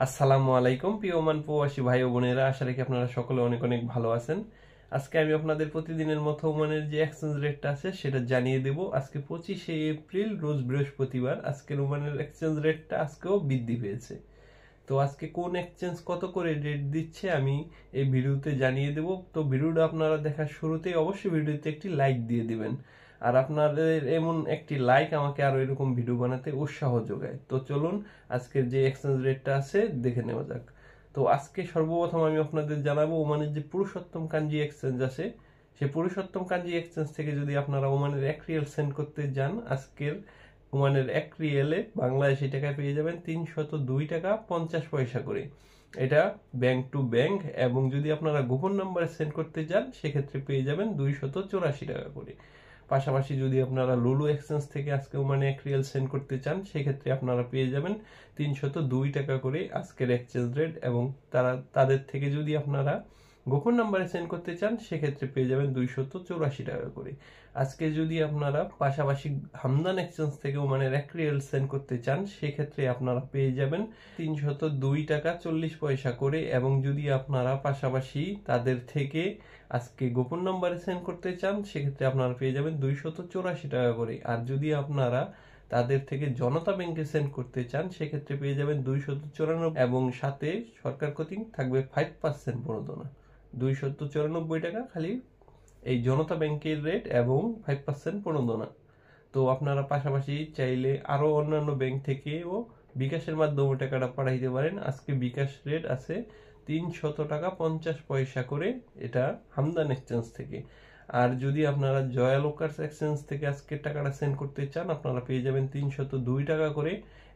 আসসালামু আলাইকুম প্রিয় ওমান প্রবাসী ভাই ও বোনেরা, আশা রাখি আপনারা সকলে অনেক অনেক ভালো আছেন। আজকে আমি আপনাদের প্রতিদিনের মতো ওমানের যে এক্সচেঞ্জ রেটটা আছে সেটা জানিয়ে দেব। আজকে 25শে এপ্রিল, রোজ বৃহস্পতিবার। আজকের ওমানের এক্সচেঞ্জ রেটটা আজকেও বৃদ্ধি পেয়েছে। তো আজকে কোন এক্সচেঞ্জ কত করে রেট দিচ্ছে আমি এই ভিডিওতে জানিয়ে দেব। তো ভিডিওটা আপনারা দেখার শুরুতেই অবশ্যই ভিডিওতে একটি লাইক দিয়ে দিবেন। আর আপনাদের এমন একটি লাইক আমাকে আরো এরকম ভিডিও বানাতে উৎসাহ যোগায়। তো চলুন আজকের যে এক্সচেঞ্জ রেটটা আছে দেখে নেওয়া যাক। তো আজকে সর্বপ্রথম আমি আপনাদের জানাবো ওমানের যে পুরুষোত্তম কাঞ্জি এক্সচেঞ্জ আছে, সেই পুরুষোত্তম কাঞ্জি এক্সচেঞ্জ থেকে যদি আপনারা ওমানের 1 রিয়াল সেন্ড করতে যান, আজকের ওমানের 1 রিয়ালে বাংলাদেশি টাকায় পেয়ে যাবেন 302 টাকা 50 পয়সা করে। এটা ব্যাংক টু ব্যাংক, এবং যদি আপনারা গোপন নাম্বারে সেন্ড করতে যান সেক্ষেত্রে পেয়ে যাবেন 284 টাকা করে। পাশাপাশি যদি আপনারা লুলু এক্সচেঞ্জ থেকে আজকে ওমানে 1 রিয়াল সেন্ড করতে চান সেক্ষেত্রে আপনারা পেয়ে যাবেন 302 টাকা করে আজকের এক্সচেঞ্জ রেট, এবং তাদের থেকে যদি আপনারা গোপন নাম্বারে সেন্ড করতে চান সেক্ষেত্রে পেয়ে যাবেন 284 টাকা করে। আজকে যদি আপনারা পাশাপাশি হামদান এক্সচেঞ্জ থেকে ওমানের 1 রিয়াল সেন্ড করতে চান সেক্ষেত্রে আপনারা পেয়ে যাবেন 302 টাকা 40 পয়সা করে, এবং যদি আপনারা পাশাপাশি তাদের থেকে আজকে গোপন নাম্বারে সেন্ড করতে চান সেক্ষেত্রে আপনারা পেয়ে যাবেন 284 টাকা করে। আর যদি আপনারা তাদের থেকে জনতা ব্যাংকে সেন্ড করতে চান সেক্ষেত্রে পেয়ে যাবেন 294, এবং সাথে সরকার কর্তৃক থাকবে 5% প্রণোদনা। 294 টাকা খালি এই জনতা ব্যাংকের রেট এবং 5% প্রণোদনা। তো আপনারা পাশাপাশি চাইলে আরো অন্যান্য ব্যাংক থেকেও বিকাশের মাধ্যমে টাকাটা পাঠাইতে পারেন। আজকে বিকাশ রেট আছে 300 টাকা 50 পয়সা করে, এটা হামদান এক্সচেঞ্জ থেকে। আর যদি আপনারা জয়ালোকার্স এক্সচেঞ্জ থেকে আজকে টাকাটা সেন্ড করতে চান আপনারা পেয়ে যাবেন 302 টাকা করে,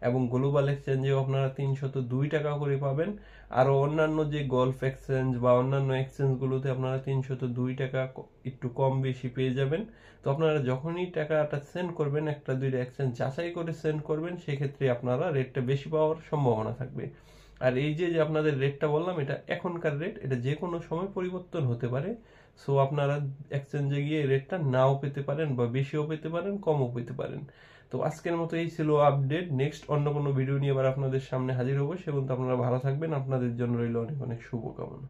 এবং গ্লোবাল এক্সচেঞ্জেও আপনারা 302 টাকা করে পাবেন। আরো অন্যান্য যে গলফ এক্সচেঞ্জ বা অন্যান্য এক্সচেঞ্জ গুলোতে আপনারা 302 টাকা একটু কম বেশি পেয়ে যাবেন। তো আপনারা যখনই টাকাটা সেন্ড করবেন একটা দুইটা এক্সচেঞ্জ যাচাই করে সেন্ড করবেন, সেক্ষেত্রে আপনারা রেটটা বেশি পাওয়ার সম্ভাবনা থাকবে। আর এই যে যে আপনাদের রেটটা বললাম এটা এখনকার রেট, এটা যে কোনো সময় পরিবর্তন হতে পারে। সো আপনারা এক্সচেঞ্জে গিয়ে রেটটা নাও পেতে পারেন বা বেশিও পেতে পারেন, কমও পেতে পারেন। তো আজকের মতো এই ছিল আপডেট। নেক্সট অন্য কোনো ভিডিও নিয়ে আবার আপনাদের সামনে হাজির হবো। সে পর্যন্ত আপনারা ভালো থাকবেন। আপনাদের জন্য রইল অনেক অনেক শুভকামনা।